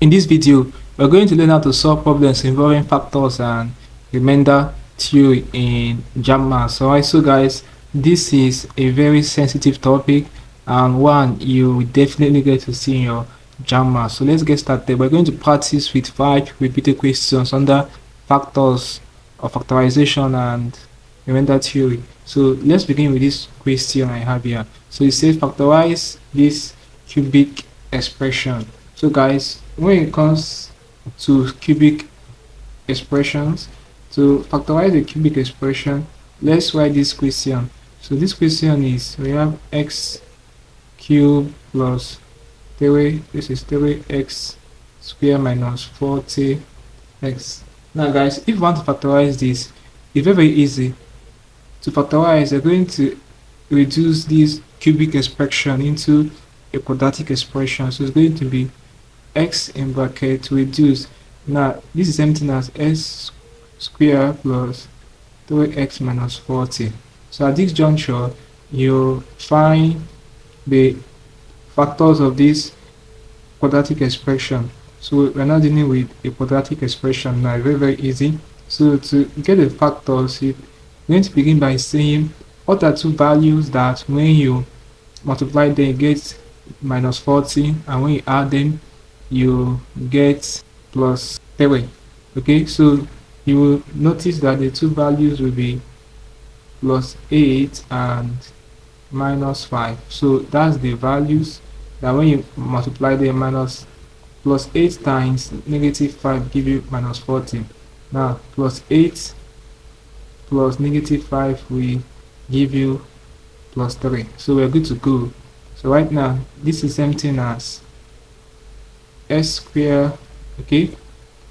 In this video, we're going to learn how to solve problems involving factors and remainder theory in JAMB Maths. Alright, so guys, this is a very sensitive topic and one you will definitely get to see in your JAMB Maths. So let's get started. We're going to practice with 5 repeated questions under factors or factorization and remainder theory. So let's begin with this question I have here. So it says factorize this cubic expression. So guys, when it comes to cubic expressions, to factorize a cubic expression, let's write this question. So this question is, we have x cubed plus 3, this is 3x squared minus 40x. Now guys, if you want to factorize this, it's very easy. To factorize, we're going to reduce this cubic expression into a quadratic expression. So it's going to be x in bracket reduce. Now this is something as s squared plus 3x minus 40. So at this juncture, you find the factors of this quadratic expression. So we're not dealing with a quadratic expression now, very easy. So to get the factors, you're going to begin by saying what are two values that when you multiply them you get minus 40, and when you add them you get plus 3. Okay, so you will notice that the two values will be plus 8 and minus 5. So that's the values that when you multiply them, minus plus 8 times negative 5 give you minus 40. Now plus 8 plus negative 5 will give you plus 3. So we're good to go. So right now this is same thing as s squared, okay,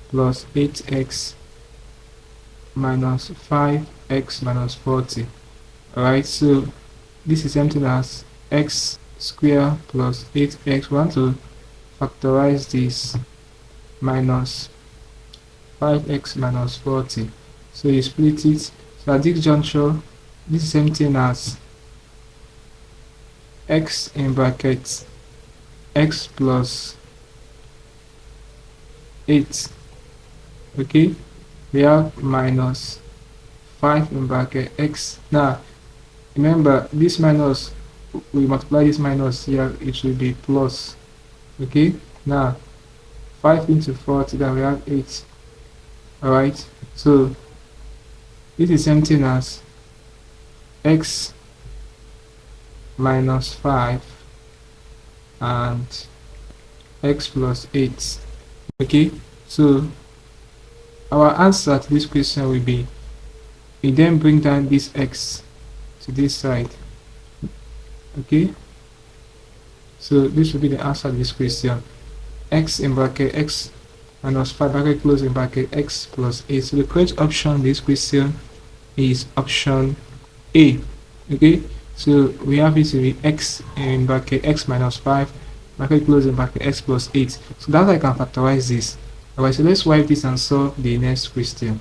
plus 8x minus 5x minus 40. Alright, so this is something as x squared plus 8x. We want to factorize this minus 5x minus 40. So you split it. So at this juncture, this is same thing as x in brackets x plus 8. Okay, we have minus 5 in bracket x. Now remember, this minus, we multiply this minus here, it will be plus. Okay, now 5 into 40, that we have 8. Alright, so this is same thing as x minus 5 and x plus 8. Okay, so our answer to this question will be, we then bring down this x to this side. Okay, so this will be the answer to this question. X in bracket x minus 5 bracket close in bracket x plus 8. So the correct option in this question is option A. Okay, so we have it to be x in bracket x minus 5 bracket close in bracket x plus 8. So that's how I can factorize this. Alright, so let's wipe this and solve the next question.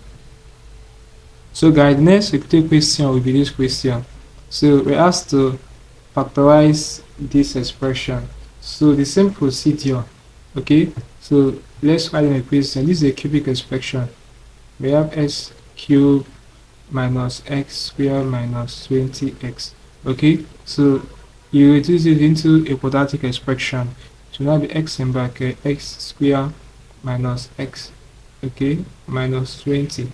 So guys, the next repeated question will be this question. So we're asked to factorize this expression. So the same procedure. Okay, so let's write in the question. This is a cubic expression. We have s cubed minus x squared minus 20x. Okay, so you reduce it into a quadratic expression. So now be x in bracket x squared minus x, okay, minus 20.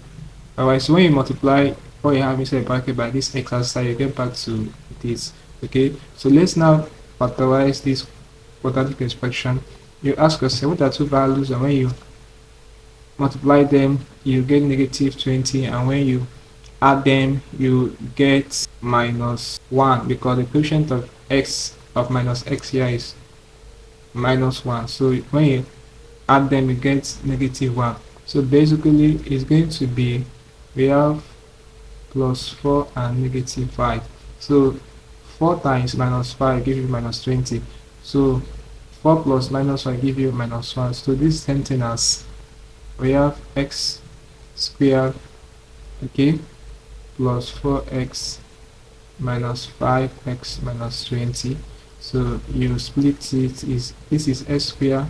Alright, so when you multiply what you have inside the bracket by this x outside, you get back to this. Okay, so let's now factorize this quadratic expression. You ask yourself, what are two values, and when you multiply them you get negative 20, and when you add them you get minus 1, because the coefficient of x of minus x here is minus 1. So when you add them you get negative 1. So basically it's going to be, we have plus 4 and negative 5. So 4 times minus 5 give you minus 20. So 4 plus minus 5 give you minus 1. So this is same thing as, we have x squared, okay, plus 4x minus 5x minus 20. So you split it, is this is s squared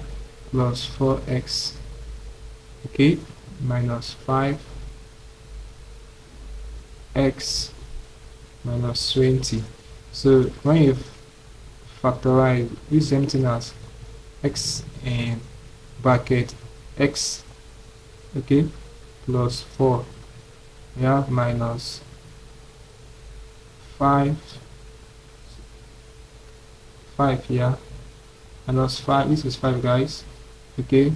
plus 4x, okay, minus 5x minus 20. So when you factorize, this same thing as x in bracket x, okay, plus 4, we have minus 5 here, minus 5, this is 5 guys, okay,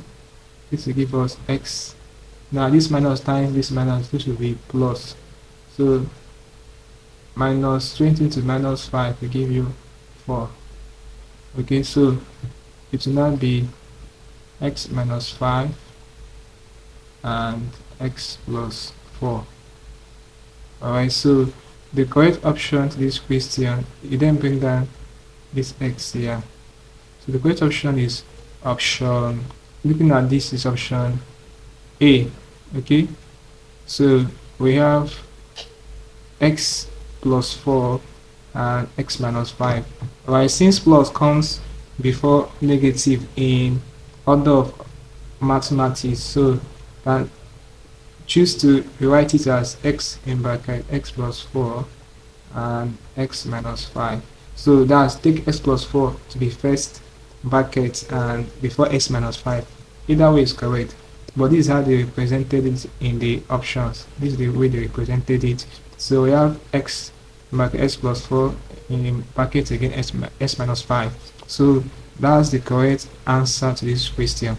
this will give us x. Now this minus times this minus, this will be plus, so minus 20 to minus 5 will give you 4, okay, so it will not be x minus 5 and x plus 4. Alright, so the correct option to this question, you then bring down this x here. So the correct option is option, looking at this is option A, okay? So we have x plus 4 and x minus 5. Alright, since plus comes before negative in order of mathematics, so can choose to rewrite it as x in bracket x plus 4 and x minus 5. So that's take x plus 4 to be first bracket and before x minus 5. Either way is correct, but this is how they represented it in the options. This is the way they represented it. So we have x bracket x plus 4 in bracket again x minus 5. So that's the correct answer to this question,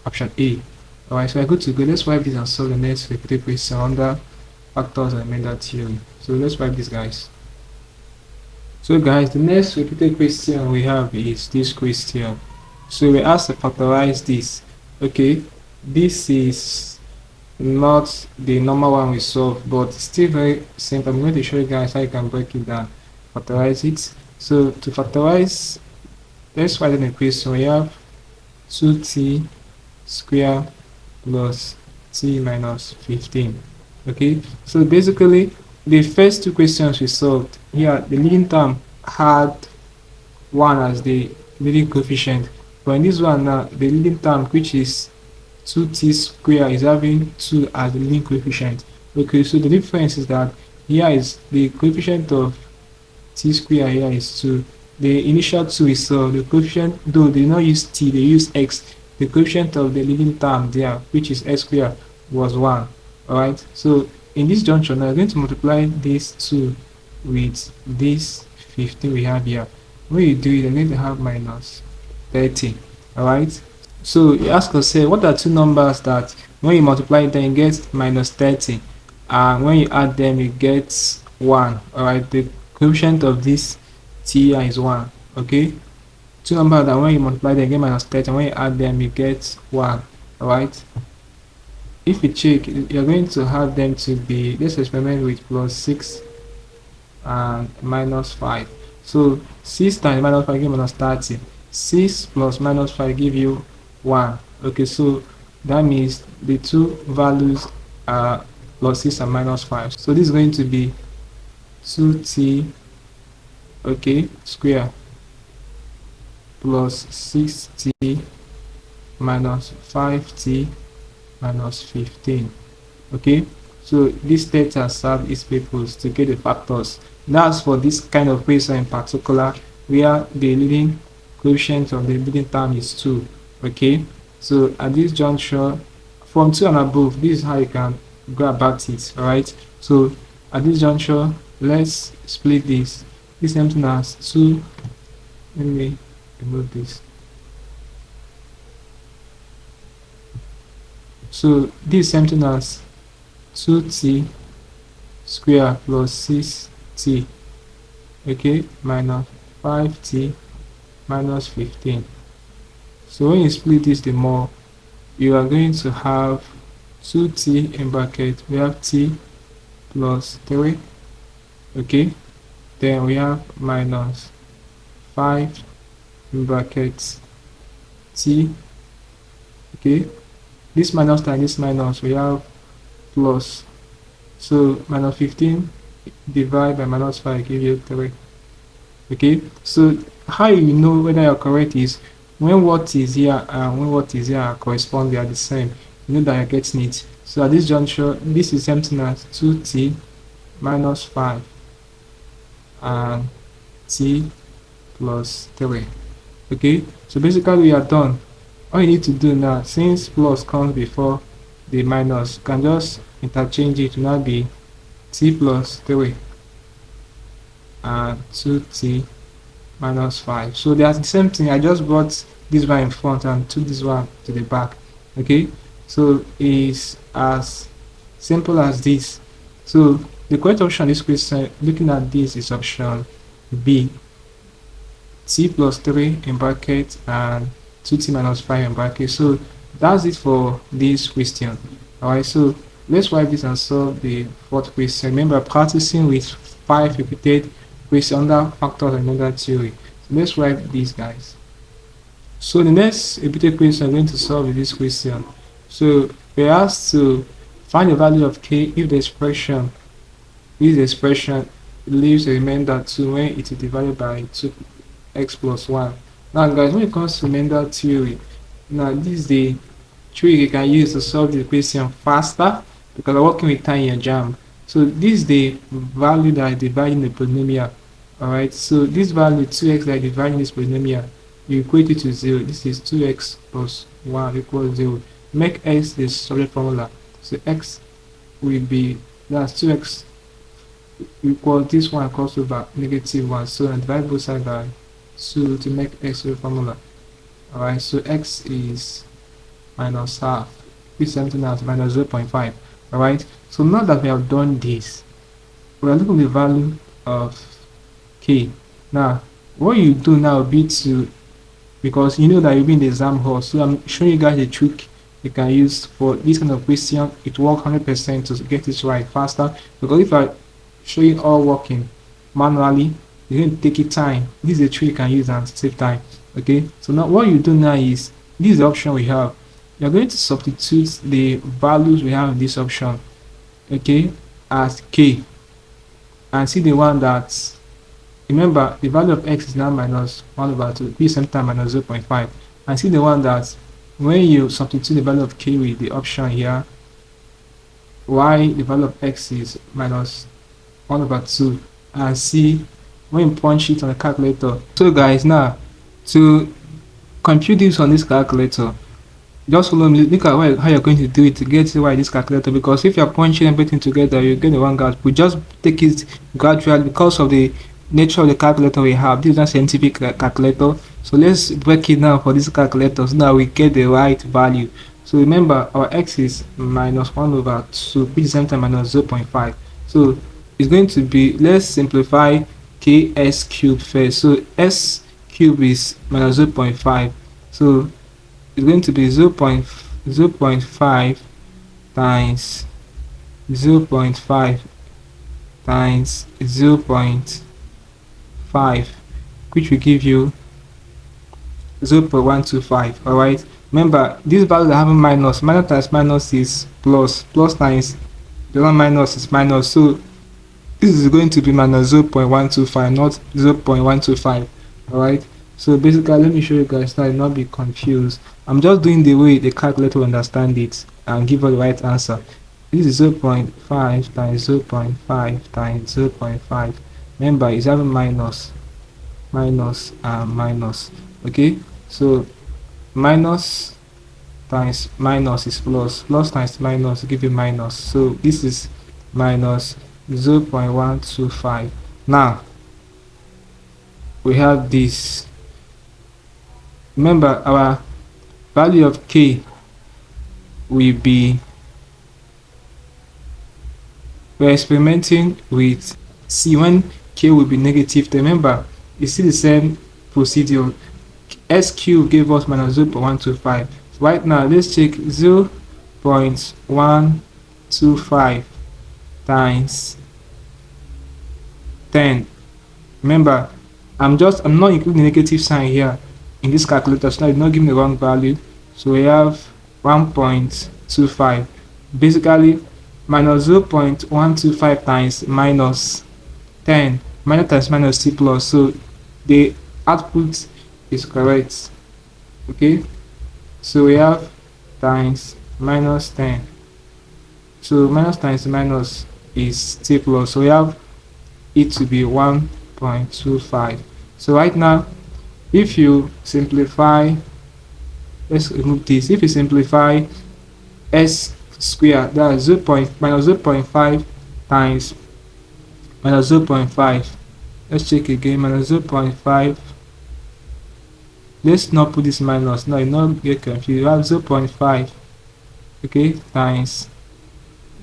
option A. Alright, so we're good to go. Let's wipe this and solve the next repeated question under factors and remainder theory. So let's wipe this, guys. So guys, the next repeated question we have is this question. So we asked to factorize this. Okay, this is not the normal one we solve, but still very simple. I'm going to show you guys how you can break it down, factorize it. So to factorize, let's write in the question. We have 2t square plus t minus 15. Okay, so basically the first two questions we solved here, the leading term had 1 as the leading coefficient, but in this one now the leading term, which is 2t square, is having 2 as the leading coefficient. Okay, so the difference is that here is the coefficient of t square, here is 2. The initial 2 is so the coefficient, though they did not use t, they use x. The coefficient of the leading term there, which is x square, was 1. Alright, so in this junction, I'm going to multiply this 2 with this 15 we have here. When you do it, I'm going to have minus 30. Alright, so you ask us, say, what are two numbers that when you multiply them, you get minus 30, and when you add them, you get 1. Alright, the coefficient of this t here is 1. Okay, two numbers that when you multiply them, you get minus 30, and when you add them, you get 1. Alright, if you check, you're going to have them to be, let's experiment with plus 6 and minus 5. So 6 times minus 5 give minus 30. 6 plus minus 5 give you 1. Okay, so that means the two values are plus 6 and minus 5. So this is going to be 2t, okay, square plus 6t minus 5t minus 15. Okay, so this theta serve its purpose to get the factors. That's for this kind of question in particular, where the leading coefficient of the leading term is 2. Okay, so at this juncture, from 2 and above, this is how you can go about it. All right, so at this juncture, let's split this. This something as 2. Let me remove this. So this is something as 2t square plus 6t, okay, minus 5t minus 15. So when you split this, the more you are going to have 2t in bracket, we have t plus 3, okay, then we have minus 5 in brackets t, okay, this minus times this minus, we have plus, so minus 15 divided by minus 5 give you 3. Okay, so how you know whether you're correct is when what is here and when what is here correspond, they are the same. You know that you're getting it. So at this juncture, this is something as 2t minus 5 and t plus 3. Okay, so basically we are done. All you need to do now, since plus comes before the minus, you can just interchange it to now be t plus 3 and 2t minus 5. So they are the same thing. I just brought this one in front and took this one to the back. Okay, so it's as simple as this. So the correct option in this question, looking at this, is option B, t plus 3 in bracket and 2t minus 5 in bracket. So that's it for this question. Alright, so let's wipe this and solve the fourth question. Remember, practicing with 5 repeated questions under factors and another theory. So let's wipe these guys. So the next repeated question I'm going to solve is this question. So we're asked to find the value of k if the expression leaves a remainder 2 when it is divided by 2x plus 1. Now guys, when it comes to remainder theory, now this is the trick you can use to solve the question faster, because I'm working with time in your JAMB. So this is the value that is dividing the polynomial. Alright, so this value 2x that is dividing this polynomial, you equate it to 0. This is 2x plus 1 equals 0. Make x the solid formula. So x will be, that's 2x equal this one equals over -1. So I divide both sides by 2 to make x the formula. Alright, so x is minus half, which is something as minus 0.5. Alright, so now that we have done this, we are looking at the value of k. Now what you do now will be to, because you know that you'll be in the exam hall, so I'm showing you guys a trick you can use for this kind of question. It works 100% to get it right faster, because if I show you all working manually, you're going to take your time. This is a trick you can use and save time. Okay, so now what you do now is, this is the option we have. You're going to substitute the values we have in this option, okay, as k, and see the one that, remember the value of x is now minus 1 over 2, b sometimes minus 0.5, and see the one that when you substitute the value of k with the option here, y the value of x is minus 1 over 2, and see when you punch it on the calculator. So guys, now to compute this on this calculator, just follow me. Look at how you're going to do it to get to this calculator, because if you're punching everything together, you get the wrong output. Just take it gradually because of the nature of the calculator we have. This is not scientific calculator, so let's break it down for this calculator so that we get the right value. So remember, our x is minus 1 over 2, which is sometimes minus 0.5. So it's going to be, let's simplify ks cubed first. So s cube is minus 0.5, so it's going to be 0.5 times 0.5 times 0.5, which will give you 0.125. all right, remember this value that having minus times minus is plus, plus times the one minus is minus, so this is going to be minus 0.125, not 0.125. all right, so basically let me show you guys now, not be confused. I'm just doing the way the calculator will understand it and give us the right answer. This is 0.5 times 0.5 times 0.5. Remember, it's having minus and minus. Okay, so minus times minus is plus, plus times minus give you minus, so this is minus 0.125. now we have this. Remember, our value of k will be, we're experimenting with c when k will be negative. Remember, you see the same procedure. S cube gave us minus 0.125. Right now, let's check 0.125 times 10. Remember, I'm not including the negative sign here in this calculator, so now it's not giving the wrong value. So we have 1.25. Basically, minus 0.125 times minus 10, minus times minus c plus, so the output is correct. Okay, so we have times minus 10. So minus times minus is still plus, so we have it to be 1.25. So right now, if you simplify, let's remove this. If you simplify s square, that's 0 minus 0.5 times minus 0.5. Let's check again. Minus 0.5. Let's not put this minus. No, you not get confused. You have 0.5. Okay, times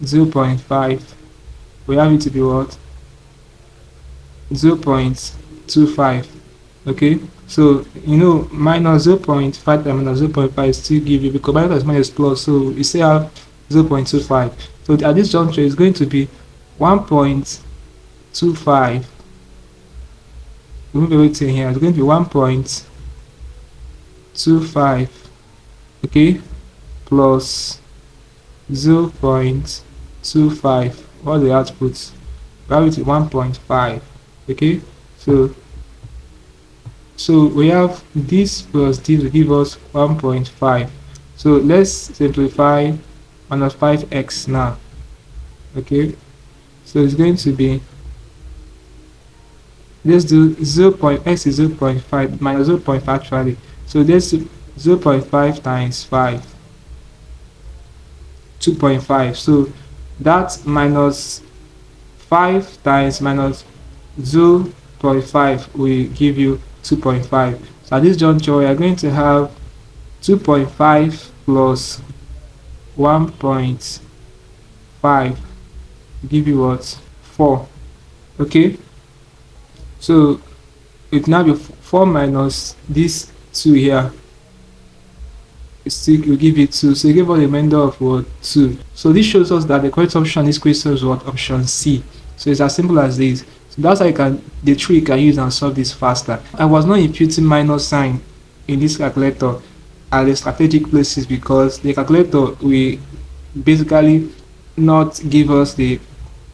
0.5. We have it to be what? 0.25. Okay, so you know minus 0.5 times minus 0.5 still give you, because minus minus plus, so you still have 0.25. So at this juncture it's going to be 1.25. Remove everything here. It's going to be 1.25, okay, plus 0.25. What the output? Gravity 1.5. Okay, so we have this plus this will give us 1.5. So let's simplify minus 5x now. Okay, so it's going to be, let's do 0. X is 0.5 minus 0.5 actually. So let's do 0.5 times 5, 2.5. So that minus 5 times minus 0.5 will give you 2.5. So at this juncture we are going to have 2.5 plus 1.5 give you what? 4. Okay, so it now be 4 minus this 2 here, it still will give you 2. So you give us a remainder of what? 2. So this shows us that the correct option in this question is what? Option C. So it's as simple as this. So that's how you can, the trick you can use and solve this faster. I was not imputing minus sign in this calculator at the strategic places because the calculator will basically not give us the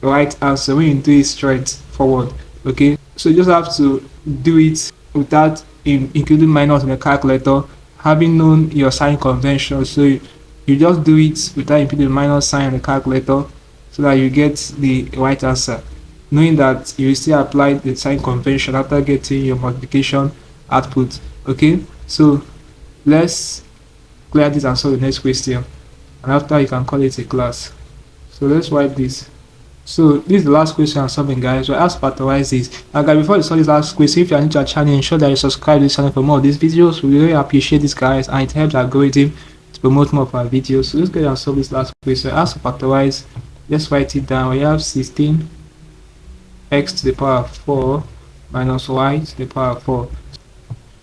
right answer when you do it straight forward. Okay, so you just have to do it without including minus in the calculator, having known your sign convention. So you just do it without including the minus sign in the calculator so that you get the right answer, knowing that you still apply the sign convention after getting your multiplication output. Okay, so let's clear this and solve the next question, and after you can call it a class. So let's wipe this. So this is the last question I'm solving, guys. So I have to factorize this. And guys, before you solve this last question, if you are new to our channel, ensure that you subscribe to this channel for more of these videos. We really appreciate this, guys, and it helps the algorithm to promote more of our videos. So let's go and solve this last question. I have to factorize. Let's write it down. We have 16 x to the power 4 minus y to the power 4.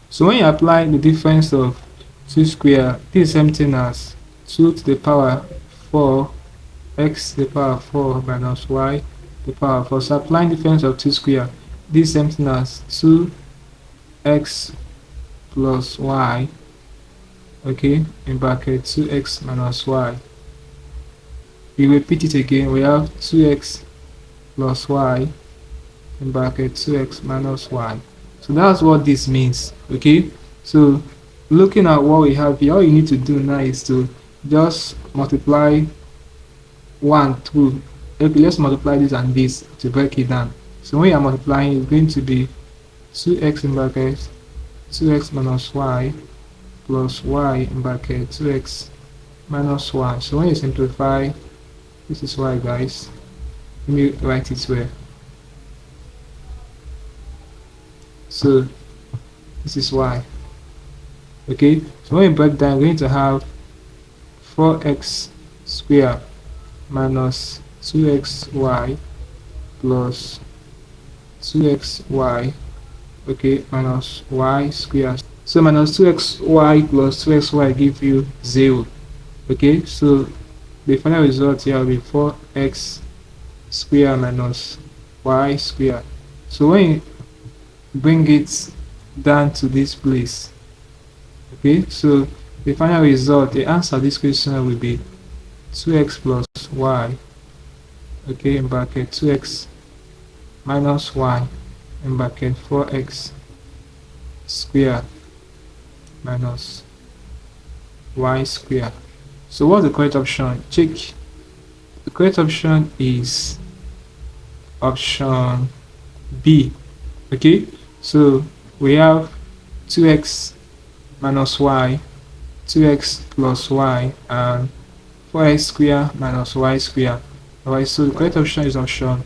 So when you apply the difference of 2 square, this is the same thing as 2 to the power 4 x to the power 4 minus y to the power 4. So applying difference of 2 square, this is the same thing as 2x plus y, okay, in bracket 2x minus y. We repeat it again. We have 2x plus y in bracket 2x minus y. So that's what this means. Okay, so looking at what we have here, all you need to do now is to just multiply 1 through. Okay, let's multiply this and this to break it down. So when you are multiplying, it's going to be 2x in bracket 2x minus y plus y in bracket 2x minus y. So when you simplify, this is y, guys. Let me write it where. So this is y. Okay, so when you break down, we're going to have 4x squared minus 2xy plus 2xy, okay, minus y squared. So minus 2xy plus 2xy give you 0. Okay, so the final result here will be 4x squared minus y squared. So when you bring it down to this place, okay, so the final result, the answer to this question will be 2x plus y, okay, in bracket 2x minus y in bracket 4x squared minus y square. So what's the correct option? Check. The correct option is option B. Okay, so we have 2x minus y, 2x plus y, and 4x square minus y square. Alright, so the correct option is option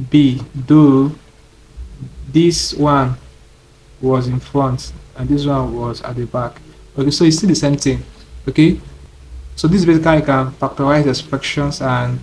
B, though this one was in front and this one was at the back. Okay, so it's still the same thing. Okay, so this basically you can factorize expressions and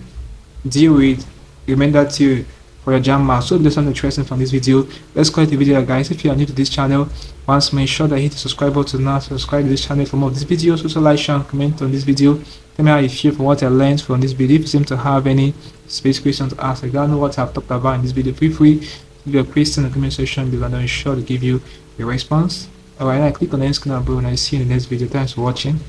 deal with remainder theory for your JAMB Maths. So if there's something interesting from this video, let's call it a video, guys. If you are new to this channel, once make sure that you hit the subscribe button now, subscribe to this channel for more of these videos. Also like, share, and comment on this video. Tell me how you feel from what I learned from this video. If you seem to have any space questions to ask, I don't know what I've talked about in this video, feel free to leave your question in the comment section below and I'll be sure to give you a response. Alright, now click on the end screen above and I see you in the next video. Thanks for watching.